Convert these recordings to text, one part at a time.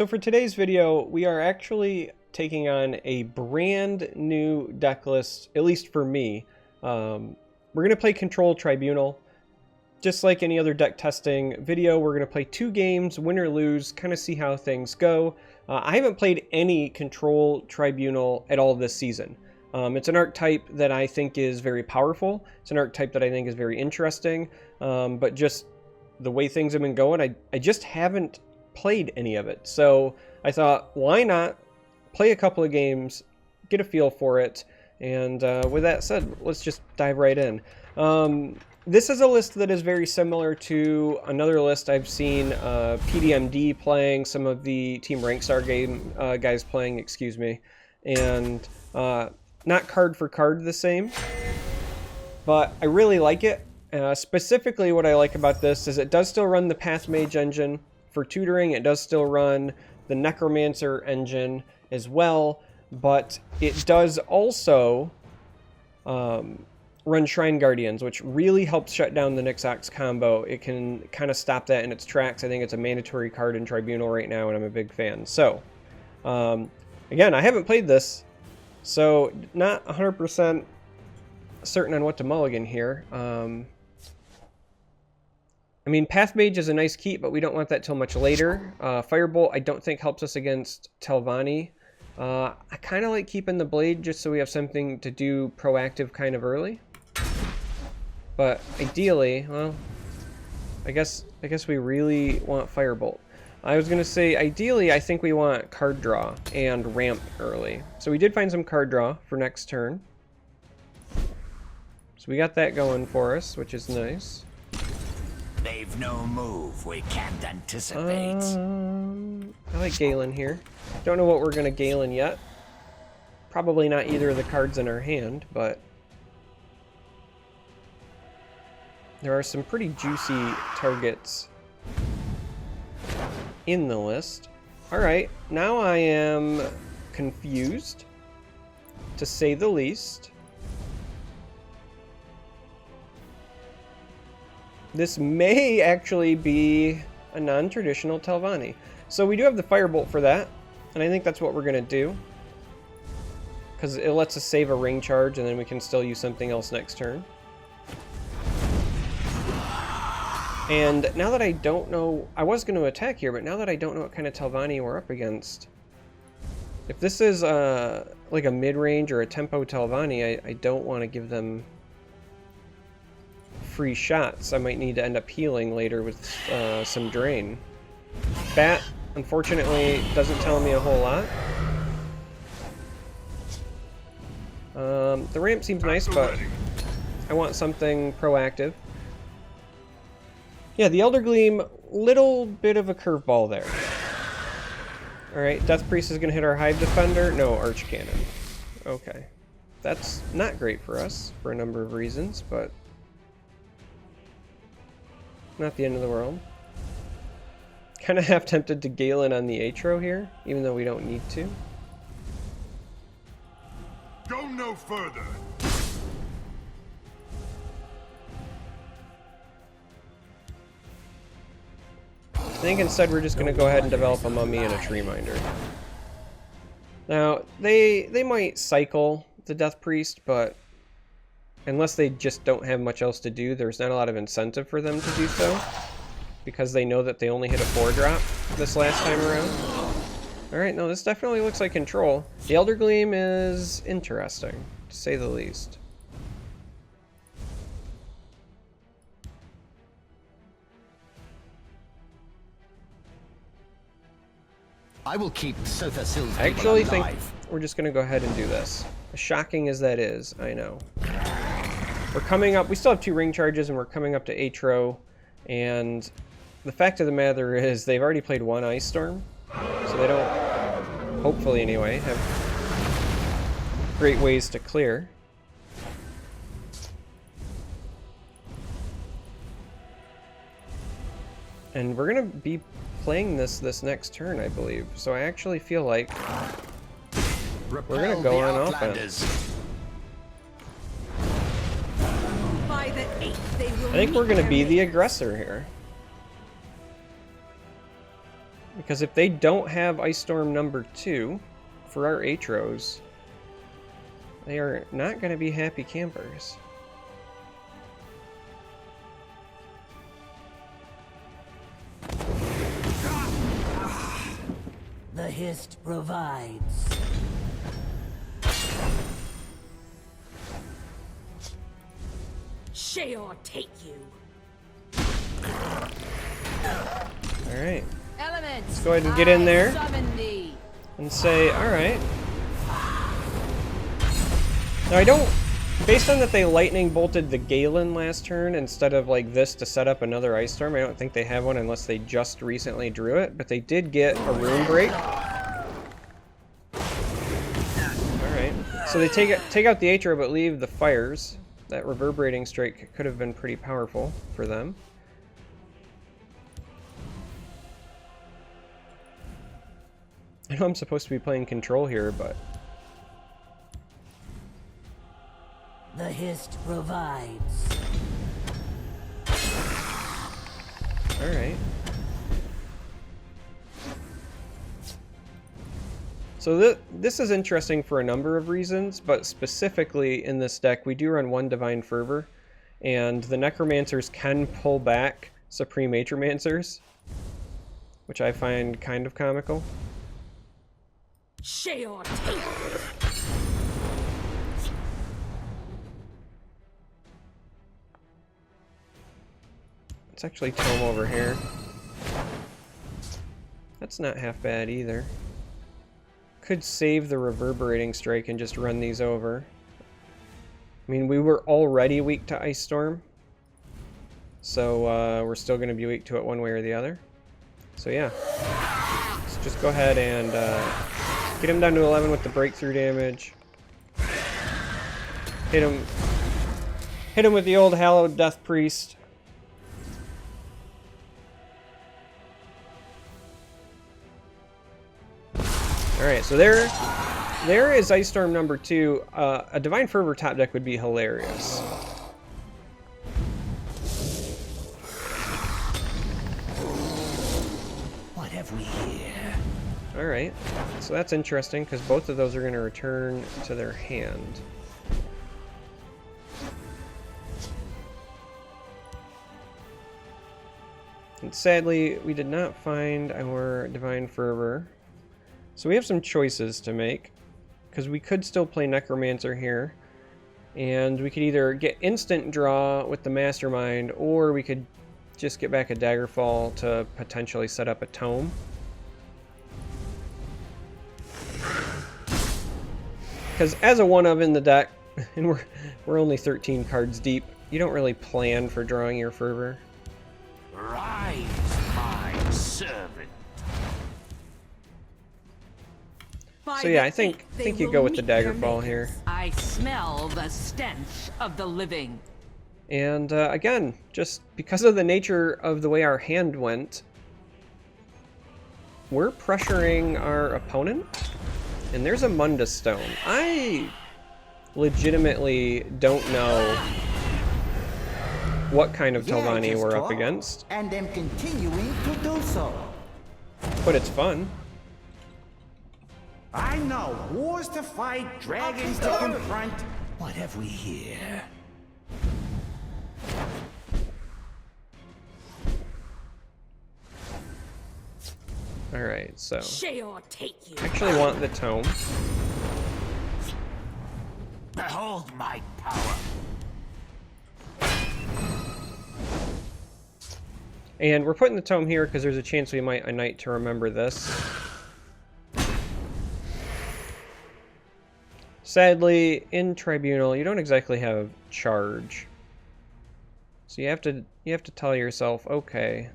So for today's video, we are actually taking on a brand new deck list, at least for me. We're going to play Control Tribunal. Just like any other deck testing video, we're going to play 2 games, win or lose, kind of see how things go. I haven't played any Control Tribunal at all this season. It's an archetype that I think is very powerful. It's an archetype that I think is very interesting, but just the way things have been going, I just haven't played any of it. So I thought, why not play a couple of games, get a feel for it, and with that said, let's just dive right in. This is a list that is very similar to another list I've seen PDMD playing, some of the Team Rankstar game guys playing, excuse me, and not card for card the same, but I really like it. Specifically what I like about this is it does still run the Path Mage engine for tutoring. It does still run the Necromancer engine as well, but it does also run Shrine Guardians, which really helps shut down the Nyx-Ox combo. It can kind of stop that in its tracks. I think it's a mandatory card in Tribunal right now, and I'm a big fan. So, again, I haven't played this, so not 100% certain on what to mulligan here. I mean, Path Mage is a nice keep, but we don't want that till much later. Firebolt, I don't think helps us against Telvanni. I kind of like keeping the Blade just so we have something to do proactive kind of early. But ideally, well, I guess we really want Firebolt. I was going to say, ideally, I think we want card draw and ramp early. So we did find some card draw for next turn. So we got that going for us, which is nice. They've no move we can't anticipate. I like Galen here. Don't know what we're going to Galen yet. Probably not either of the cards in our hand, but there are some pretty juicy targets in the list. Alright, now I am confused, to say the least. This may actually be a non-traditional Telvanni. So we do have the Firebolt for that, and I think that's what we're going to do, because it lets us save a ring charge, and then we can still use something else next turn. And now that I don't know, I was going to attack here, but now that I don't know what kind of Telvanni we're up against, if this is like a mid-range or a tempo Telvanni, I don't want to give them free shots. I might need to end up healing later with some drain. Bat, unfortunately, doesn't tell me a whole lot. The ramp seems nice, but I want something proactive. Yeah, the Elder Gleam, little bit of a curveball there. Alright, Death Priest is going to hit our Hive Defender. No, Arch Cannon. Okay. That's not great for us for a number of reasons, but not the end of the world. Kind of half tempted to Galen on the Atro here, even though we don't need to. Go no further. I think instead we're just going to go ahead and develop a Mummy and a Tree Minder. Now, they might cycle the Death Priest, but unless they just don't have much else to do, there's not a lot of incentive for them to do so, because they know that they only hit a 4-drop this last time around. Alright, no, this definitely looks like Control. The Elder Gleam is interesting, to say the least. I will keep Sotha Sil's I actually think alive. we're just going to go ahead and do this. As shocking as that is, I know. We're coming up, we still have 2 ring charges, and we're coming up to Atro, and the fact of the matter is they've already played 1 Ice Storm, so they don't, hopefully anyway, have great ways to clear. And we're going to be playing this next turn, I believe, so I actually feel like we're going to go on offense. I think we're going to be the aggressor here. Because if they don't have Ice Storm number 2 for our Atros, they are not going to be happy campers. The Hist provides. Sheor take you. Alright. Elements. Let's go ahead and get in there Summon thee. and say, alright. Now I don't, based on that they lightning bolted the Galen last turn instead of like this to set up another Ice Storm, I don't think they have one unless they just recently drew it, but they did get a Rune Break. Alright, so they take out the Atro but leave the Fires. That Reverberating Strike could have been pretty powerful for them. I know I'm supposed to be playing control here, but... The Hist provides. Alright. So this is interesting for a number of reasons, but specifically in this deck we do run one Divine Fervor, and the Necromancers can pull back Supreme Atromancers, which I find kind of comical. Sheor take you. Let's actually tome over here. That's not half bad either. Could save the Reverberating Strike and just run these over. I mean, we were already weak to Ice Storm, so we're still going to be weak to it one way or the other. So yeah, let's just go ahead and get him down to 11 with the breakthrough damage. Hit him with the old Hallowed Death Priest. Alright, so there is Ice Storm number 2. A Divine Fervor top deck would be hilarious. What have we here? Alright, so that's interesting because both of those are going to return to their hand. And sadly, we did not find our Divine Fervor. So we have some choices to make, because we could still play Necromancer here, and we could either get instant draw with the Mastermind, or we could just get back a Daggerfall to potentially set up a Tome. Because as a one-of in the deck, and we're only 13 cards deep, you don't really plan for drawing your Fervor. Rise, my servant. So yeah, I think you go with the Daggerfall here. I smell the stench of the living. And again, just because of the nature of the way our hand went, we're pressuring our opponent. And there's a Mundus Stone. I legitimately don't know what kind of Telvanni we're up against. And am continuing to do so. But it's fun. I know wars to fight, dragons to confront. What have we here? Alright, so Sheor take you. I actually want the Tome. Behold my power. And we're putting the Tome here because there's a chance we might a Night to Remember this. Sadly, in Tribunal, you don't exactly have charge. So you have to tell yourself, okay,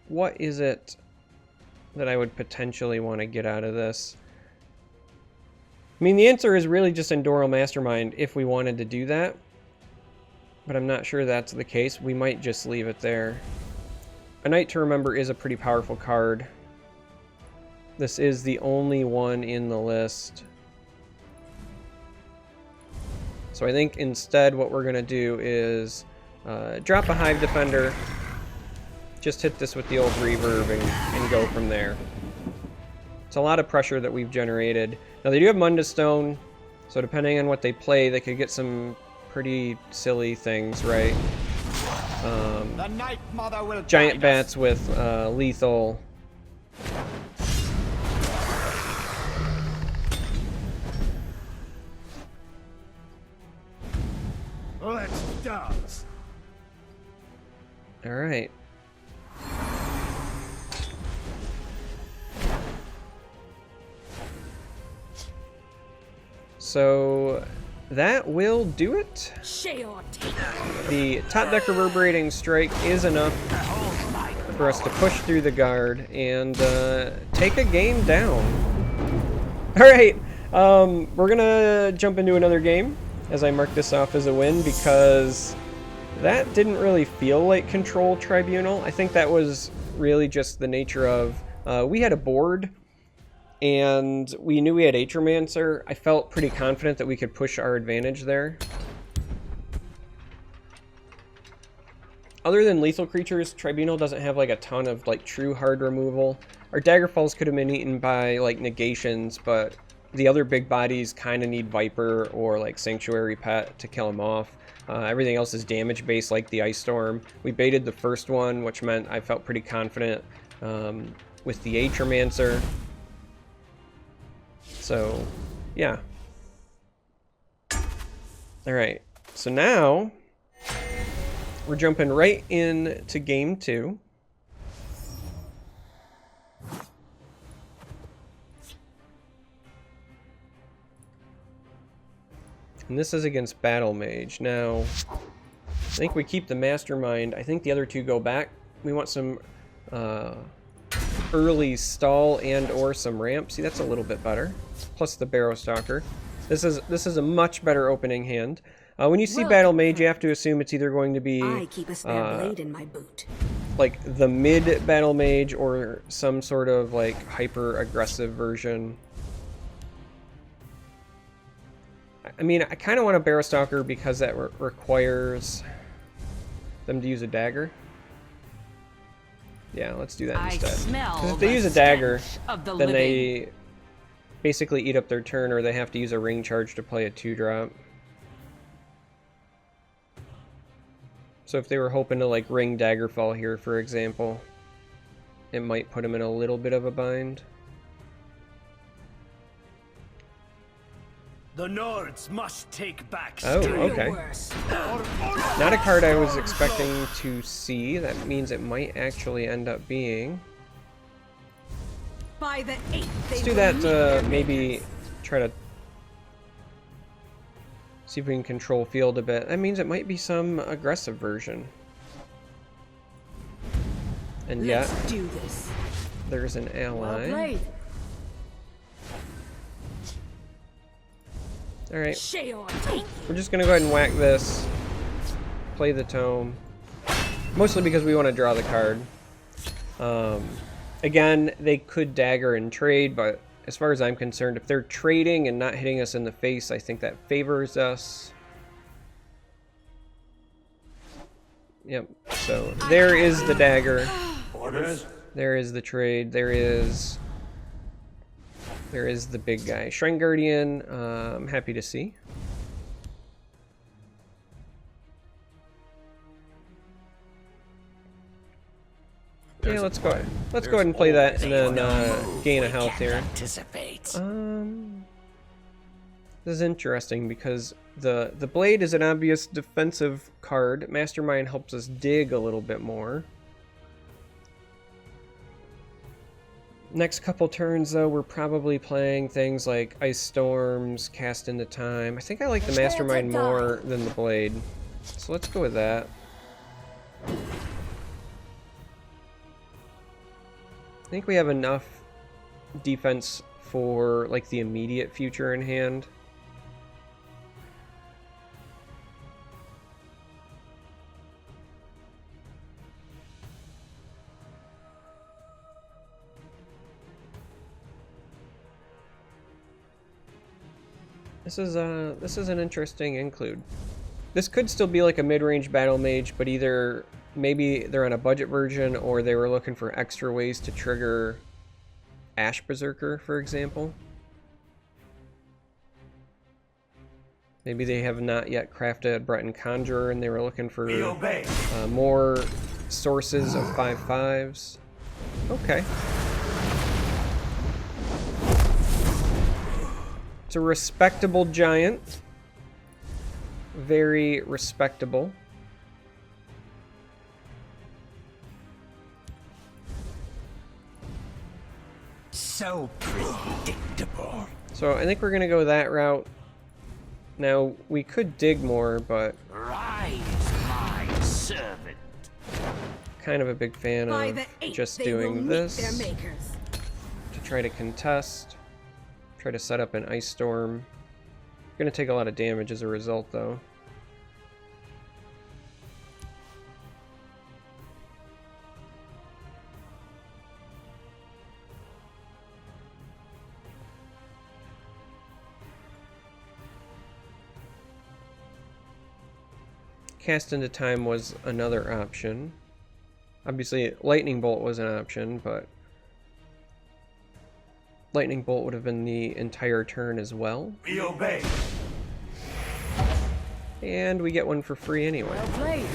what is it that I would potentially want to get out of this? I mean, the answer is really just Endoral Mastermind if we wanted to do that. But I'm not sure that's the case. We might just leave it there. A Night to Remember is a pretty powerful card. This is the only one in the list. So I think instead what we're going to do is drop a Hive Defender, just hit this with the old reverb and go from there. It's a lot of pressure that we've generated. Now they do have Mundus Stone, so depending on what they play, they could get some pretty silly things, right? The Night Mother will Giant guide us. bats with lethal. Let's dance. All right. So that will do it. The top deck reverberating strike is enough for us to push through the guard and take a game down. All right, we're gonna jump into another game as I mark this off as a win because that didn't really feel like Control Tribunal. I think that was really just the nature of we had a board and we knew we had Atromancer. I felt pretty confident that we could push our advantage there. Other than lethal creatures, Tribunal doesn't have like a ton of like true hard removal. Our Daggerfalls could have been eaten by like negations, but the other big bodies kind of need Viper or like Sanctuary Pet to kill them off. Everything else is damage based like the Ice Storm. We baited the first one, which meant I felt pretty confident with the Atromancer. So, yeah. Alright, so now we're jumping right into game 2. And this is against Battle Mage. Now, I think we keep the Mastermind. I think the other two go back. We want some early stall and or some ramp. See, that's a little bit better. Plus the Barrow Stalker. This is a much better opening hand. When you see Battle Mage, you have to assume it's either going to be I keep a spare blade in my boot. like the mid Battle Mage or some sort of like hyper aggressive version. I mean, I kind of want a Barrow Stalker because that requires them to use a dagger. Yeah, let's do that instead. Because if they use a dagger, then they basically eat up their turn, or they have to use a ring charge to play a 2-drop. So if they were hoping to like ring Daggerfall here, for example, it might put them in a little bit of a bind. The Nords must take back. Oh, okay. Not a card I was expecting to see. That means it might actually end up being. By the 8th, Let's do that. Maybe try to see if we can control field a bit. That means it might be some aggressive version. And yet, do this. there's an ally. Alright, we're just gonna go ahead and whack this, play the tome, mostly because we want to draw the card. Again, they could dagger and trade, but as far as I'm concerned, if they're trading and not hitting us in the face, I think that favors us. Yep, so there is the dagger, there is the trade, there is the big guy. Shrine Guardian, I'm happy to see. Yeah, let's go ahead. Let's go ahead and play that and then gain a health here. This is interesting because the blade is an obvious defensive card. Mastermind helps us dig a little bit more. Next couple turns, though, we're probably playing things like Ice Storms, Cast into Time. I think I like the Mastermind more than the Blade. So let's go with that. I think we have enough defense for, like, the immediate future in hand. This is an interesting include. This could still be like a mid-range battle mage, but either maybe they're on a budget version or they were looking for extra ways to trigger Ash Berserker, for example. Maybe they have not yet crafted Breton Conjurer and they were looking for more sources of 5/5s. Okay. It's a respectable giant. Very respectable. So predictable. So I think we're gonna go that route. Now we could dig more, but Rise, my servant. kind of a big fan By of the 8th, just they will doing meet this their makers. to try to contest, try to set up an ice storm. Gonna take a lot of damage as a result, though. Cast into time was another option. Obviously, lightning bolt was an option, but lightning bolt would have been the entire turn as well. We obey. And we get one for free anyway. Well played.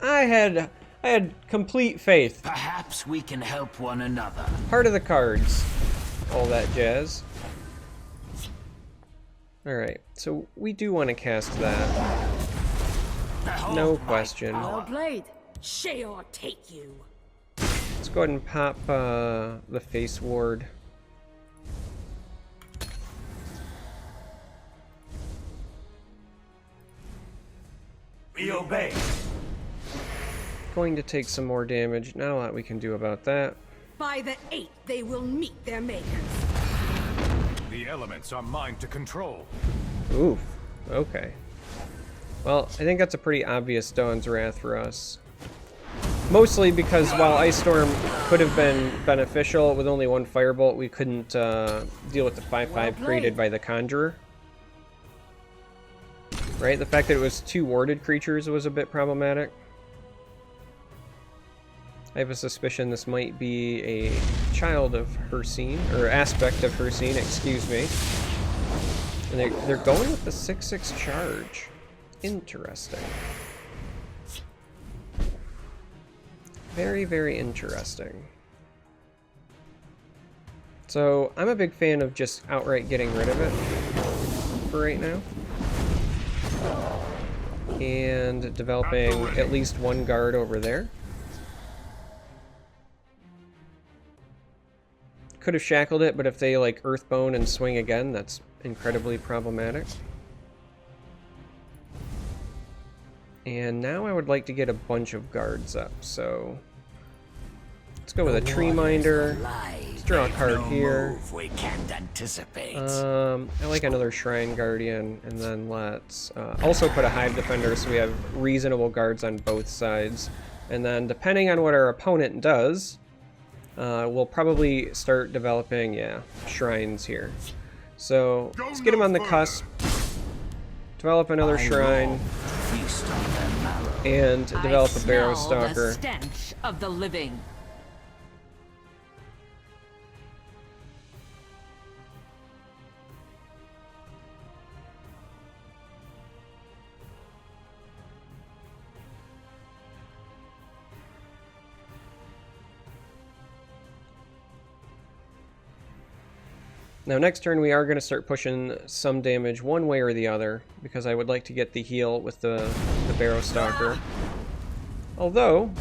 I had complete faith. Perhaps we can help one another. Part of the cards. All that jazz. Alright, so we do want to cast that. No question. Well played. Sheol take you. Let's go ahead and pop the face ward. We obey. Going to take some more damage. Not a lot we can do about that. By the 8th, they will meet their makers. The elements are mine to control. Oof. Okay. Well, I think that's a pretty obvious Dawn's Wrath for us. Mostly because while Ice Storm could have been beneficial, with only one Firebolt, we couldn't deal with the 5/5 created by the Conjurer. Right? The fact that it was 2 warded creatures was a bit problematic. I have a suspicion this might be a child of Hircine, or aspect of Hircine, excuse me. And they're going with the 6/6 charge. Interesting. Very, very interesting. So, I'm a big fan of just outright getting rid of it for right now. And developing at least one guard over there. Could have shackled it, but if they like Earthbone and swing again, that's incredibly problematic. And now I would like to get a bunch of guards up, so let's go with a Tree Minder. Let's draw a card here. We can't anticipate. I like another Shrine Guardian, and then let's also put a Hive Defender so we have reasonable guards on both sides. And then depending on what our opponent does, we'll probably start developing, shrines here. So let's get him on the cusp, develop another shrine, and develop a Barrow Stalker. The stench of the living. Now next turn we are going to start pushing some damage one way or the other, because I would like to get the heal with the Barrow Stalker. Although,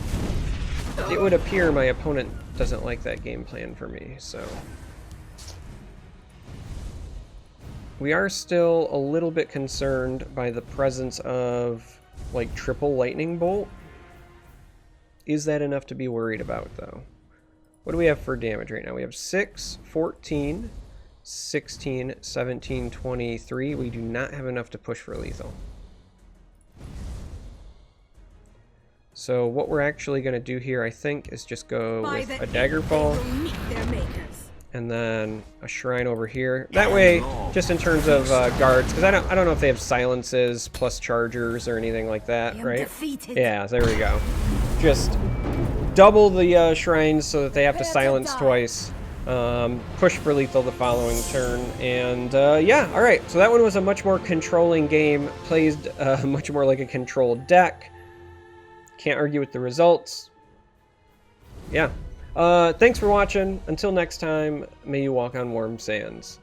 it would appear my opponent doesn't like that game plan for me, so... We are still a little bit concerned by the presence of, like, triple Lightning Bolt. Is that enough to be worried about, though? What do we have for damage right now? We have 6, 14... 16, 17, 23. We do not have enough to push for lethal. So what we're actually going to do here, I think, is just go with a Daggerfall and then a shrine over here. That way, just in terms of guards, because I don't know if they have silences plus chargers or anything like that, right? Defeated. Yeah, there we go. Just double the shrines so that they have to silence twice. Push for lethal the following turn, and yeah, all right. So that one was a much more controlling game, plays much more like a controlled deck. Can't argue with the results. Yeah. Thanks for watching. Until next time, may you walk on warm sands.